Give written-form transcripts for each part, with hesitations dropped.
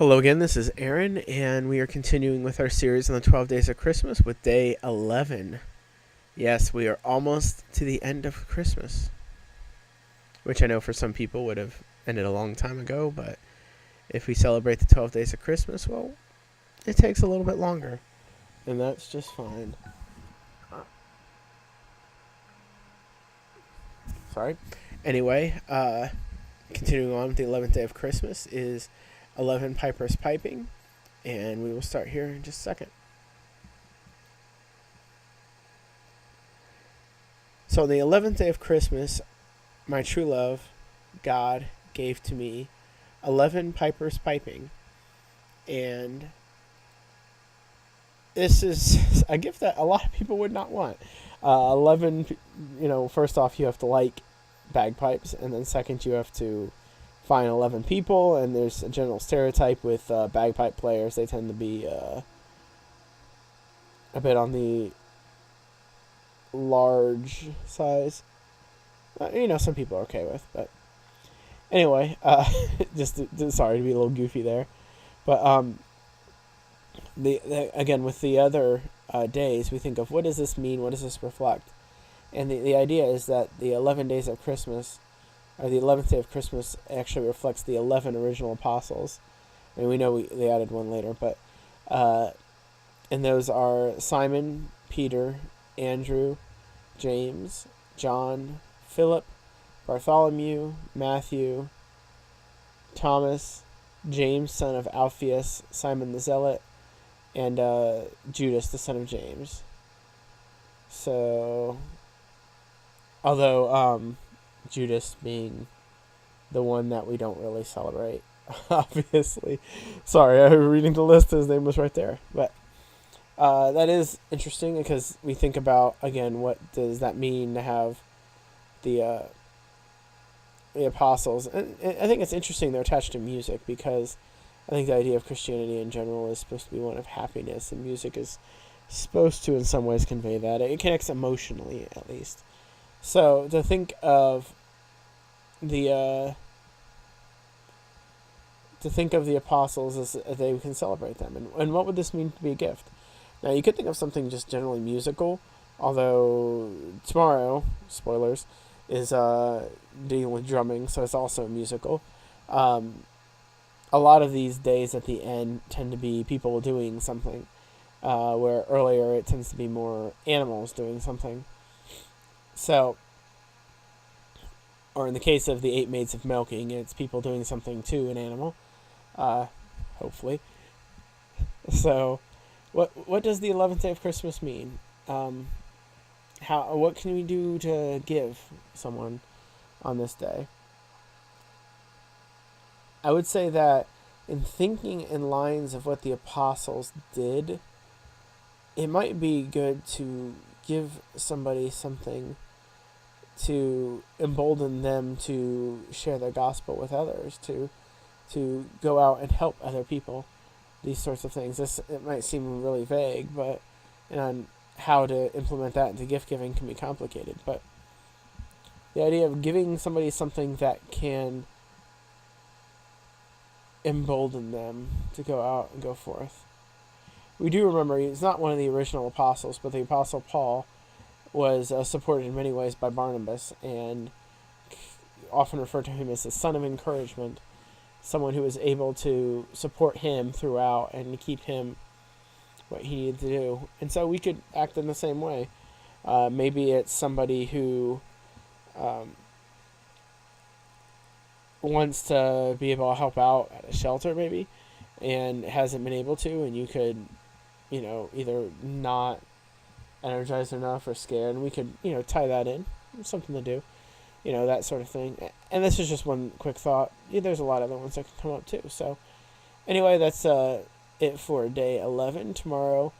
Hello again, this is Aaron, and we are continuing with our series on the 12 Days of Christmas with day 11. Yes, we are almost to the end of Christmas, which I know for some people would have ended a long time ago, but if we celebrate the 12 Days of Christmas, well, it takes a little bit longer, and that's just fine. Sorry. Anyway, continuing on with the 11th day of Christmas is 11 Pipers Piping, and we will start here in just a second. So on the 11th day of Christmas, my true love, God, gave to me 11 pipers piping. And this is a gift that a lot of people would not want. 11, first off, you have to like bagpipes, and then second, you have to find 11 people, and there's a general stereotype with bagpipe players. They tend to be a bit on the large size. Some people are okay with, but anyway, sorry to be a little goofy there, but again, with the other days, we think of what does this mean, what does this reflect, and the idea is that the 11 days of Christmas, or the 11th day of Christmas, actually reflects the 11 original apostles. I mean, we know they added one later, but and those are Simon, Peter, Andrew, James, John, Philip, Bartholomew, Matthew, Thomas, James, son of Alphaeus, Simon the Zealot, and Judas, the son of James. So, although Judas being the one that we don't really celebrate, obviously. Sorry, I was reading the list, his name was right there. But that is interesting because we think about, again, what does that mean to have the apostles. And I think it's interesting they're attached to music because I think the idea of Christianity in general is supposed to be one of happiness, and music is supposed to in some ways convey that. It connects emotionally, at least. So to think of the apostles as a day we can celebrate them, and what would this mean to be a gift? Now you could think of something just generally musical, although tomorrow, spoilers, is dealing with drumming, so it's also musical. A lot of these days at the end tend to be people doing something, where earlier it tends to be more animals doing something. So, or in the case of the 8 maids of milking, it's people doing something to an animal, hopefully. So, what does the 11th day of Christmas mean? What can we do to give someone on this day? I would say that in thinking in lines of what the apostles did, it might be good to give somebody something to embolden them to share the gospel with others, to go out and help other people, these sorts of things. It might seem really vague, but how to implement that into gift giving can be complicated. But the idea of giving somebody something that can embolden them to go out and go forth. We do remember he's not one of the original apostles, but the Apostle Paul was supported in many ways by Barnabas, and often referred to him as the son of encouragement, someone who was able to support him throughout and to keep him what he needed to do. And so we could act in the same way. Maybe it's somebody who wants to be able to help out at a shelter, maybe, and hasn't been able to, and you could, either not energized enough or scared, and we could, tie that in. Something to do, that sort of thing. And this is just one quick thought. There's a lot of other ones that can come up too. So anyway, that's it for day 11. Tomorrow,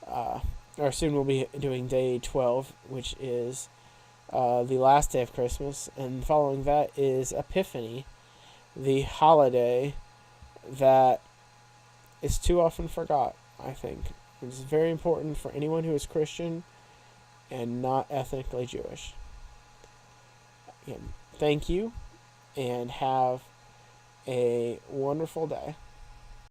or soon we'll be doing day 12, which is the last day of Christmas, and following that is Epiphany, the holiday that is too often forgot, I think. It's very important for anyone who is Christian and not ethnically Jewish. Again, thank you, and have a wonderful day.